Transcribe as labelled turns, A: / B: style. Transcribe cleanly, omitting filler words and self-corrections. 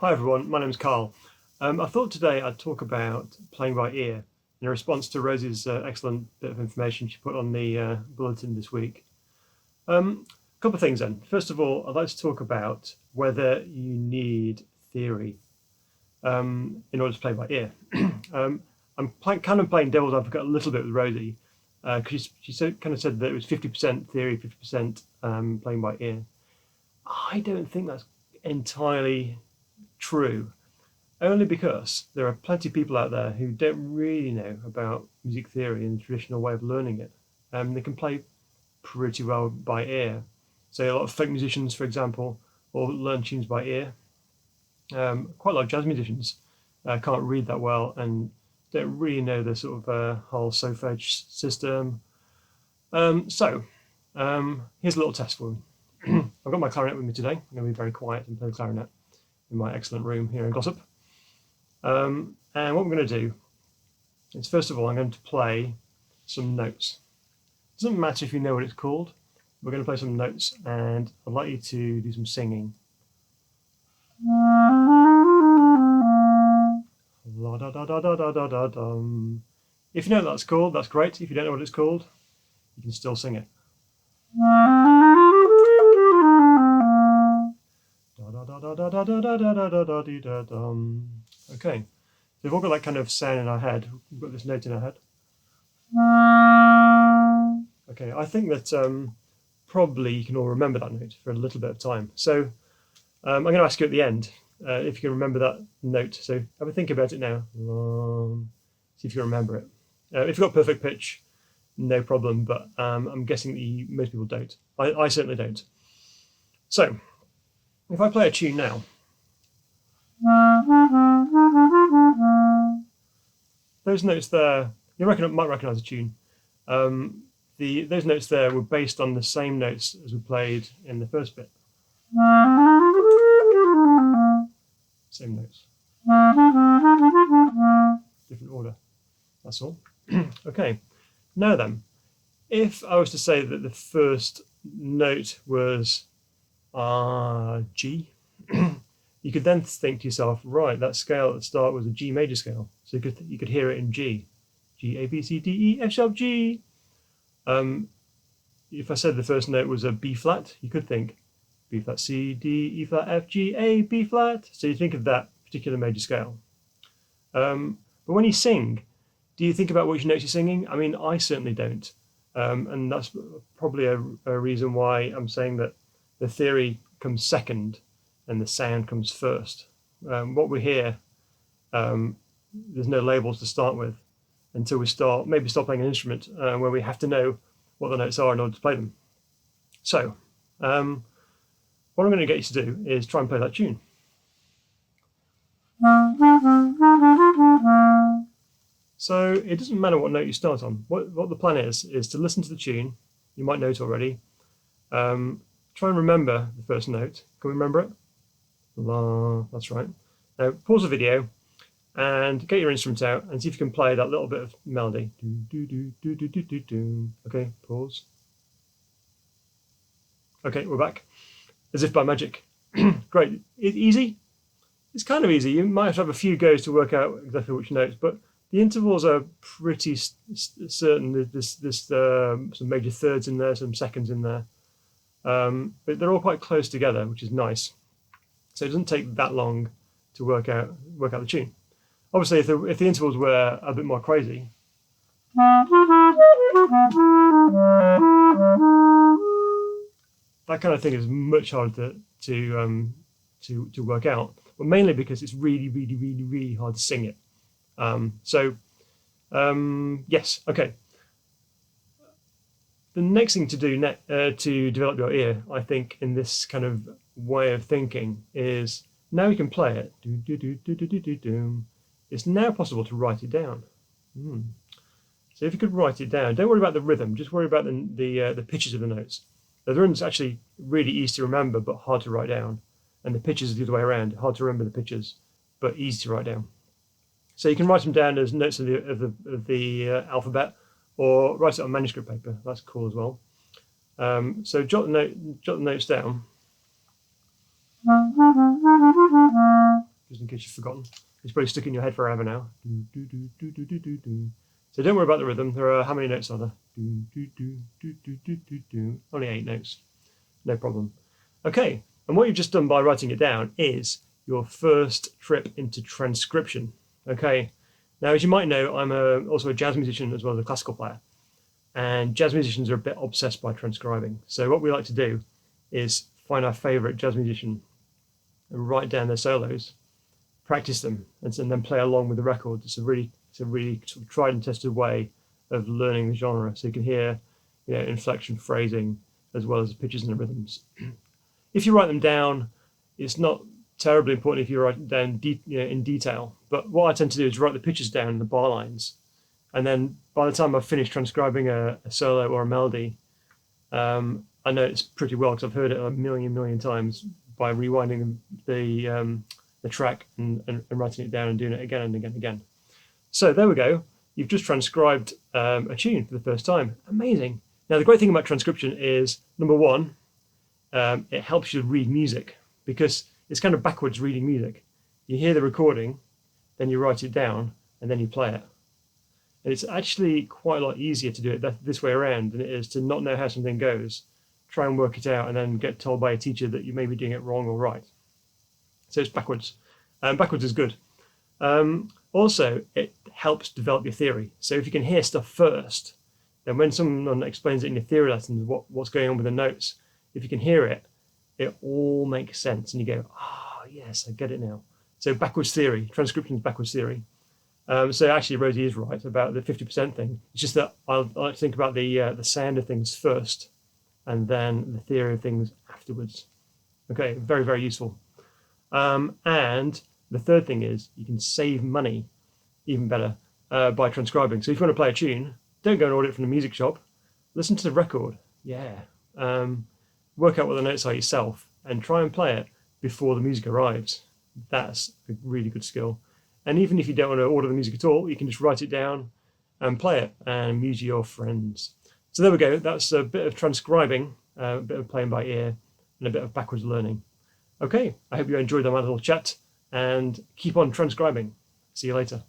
A: Hi everyone, my name's Carl. I thought today I'd talk about playing by ear in response to Rosie's excellent bit of information she put on the bulletin this week. A couple of things then. First of all, I'd like to talk about whether you need theory in order to play by ear. I'm kind of playing devil's advocate a little bit with Rosie because she kind of said that it was 50% theory, 50% playing by ear. I don't think that's entirely true, only because there are plenty of people out there who don't really know about music theory in the traditional way of learning it. They can play pretty well by ear. So a lot of folk musicians, for example, or learn tunes by ear. Quite a lot of jazz musicians can't read that well and don't really know the sort of whole solfege system. Here's a little test for me. I've got my clarinet with me today. I'm going to be very quiet and play the clarinet in my excellent room here in Glossop. And what we're going to do is, first of all, I'm going to play some notes. It doesn't matter if you know what it's called. We're going to play some notes, and I'd like you to do some singing. La da da da da da da da dum. If you know what that's called, that's great. If you don't know what it's called, you can still sing it. Okay, so we've all got that kind of sound in our head. We've got this note in our head. Okay, I think that probably you can all remember that note for a little bit of time. So I'm going to ask you at the end if you can remember that note. So have a think about it now. See if you can remember it. If you've got perfect pitch, no problem, but I'm guessing that most people don't. I certainly don't. So if I play a tune now, those notes there, you might recognise the tune. Those notes there were based on the same notes as we played in the first bit. Same notes. Different order. That's all. Okay. Now then, if I was to say that the first note was G, you could then think to yourself, right, that scale at the start was a G major scale. So you could hear it in G. G, A, B, C, D, E, F sharp, G. If I said the first note was a B flat, you could think B flat, C, D, E flat, F, G, A, B flat. So you think of that particular major scale. But when you sing, do you think about which notes you're singing? I mean, I certainly don't. And that's probably a reason why I'm saying that the theory comes second and the sound comes first. What we hear, there's no labels to start with until we start playing an instrument where we have to know what the notes are in order to play them. So what I'm going to get you to do is try and play that tune. So it doesn't matter what note you start on. What the plan is to listen to the tune. You might know it already. Try and remember the first note. Can we remember it? La, that's right. Now pause the video and get your instrument out and see if you can play that little bit of melody. Do, do, do, do, do, do, do. Okay, pause. Okay, we're back. As if by magic. Great. Easy? It's kind of easy. You might have to have a few goes to work out exactly which notes, but the intervals are pretty certain. There's some major thirds in there, some seconds in there. But they're all quite close together, which is nice. So it doesn't take that long to work out the tune. Obviously, if the intervals were a bit more crazy, that kind of thing is much harder to work out. But mainly because it's really, really, really, really hard to sing it. Yes, okay. The next thing to do to develop your ear, I think, in this kind of way of thinking is now you can play it. Do, do, do, do, do, do, do, do. It's now possible to write it down. So if you could write it down, don't worry about the rhythm, just worry about the pitches of the notes. The rhythm's actually really easy to remember, but hard to write down. And the pitches are the other way around, hard to remember the pitches, but easy to write down. So you can write them down as notes of the alphabet, or write it on manuscript paper. That's cool as well. So jot the notes down. case you've forgotten. It's probably stuck in your head forever now. So don't worry about the rhythm. There are, how many notes are there? Only 8 notes. No problem. Okay, and what you've just done by writing it down is your first trip into transcription. Okay, now as you might know, I'm also a jazz musician as well as a classical player. And jazz musicians are a bit obsessed by transcribing. So what we like to do is find our favourite jazz musician and write down their solos, practice them, and then play along with the record. It's a really sort of tried and tested way of learning the genre. So you can hear, inflection, phrasing, as well as the pitches and the rhythms. If you write them down, it's not terribly important if you write them down in detail. But what I tend to do is write the pitches down in the bar lines, and then by the time I've finished transcribing a solo or a melody, I know it's pretty well because I've heard it a million times by rewinding the track and writing it down and doing it again and again and again. So there we go. You've just transcribed a tune for the first time. Amazing. Now the great thing about transcription is, number one, it helps you read music because it's kind of backwards reading music. You hear the recording, then you write it down, and then you play it. And it's actually quite a lot easier to do it this way around than it is to not know how something goes, try and work it out, and then get told by a teacher that you may be doing it wrong or right. So it's backwards. Backwards is good. Also, it helps develop your theory. So if you can hear stuff first, then when someone explains it in your theory lessons, what's going on with the notes, if you can hear it, it all makes sense. And you go, yes, I get it now. So backwards theory, transcription is backwards theory. So actually, Rosie is right about the 50% thing. It's just that I like to think about the sound of things first, and then the theory of things afterwards. Okay, very, very useful. And the third thing is you can save money even better by transcribing. So if you want to play a tune, don't go and order it from the music shop. Listen to the record. Yeah. Work out what the notes are yourself and try and play it before the music arrives. That's a really good skill. And even if you don't want to order the music at all, you can just write it down and play it and amuse your friends. So there we go. That's a bit of transcribing, a bit of playing by ear, and a bit of backwards learning. Okay, I hope you enjoyed my little chat and keep on transcribing. See you later.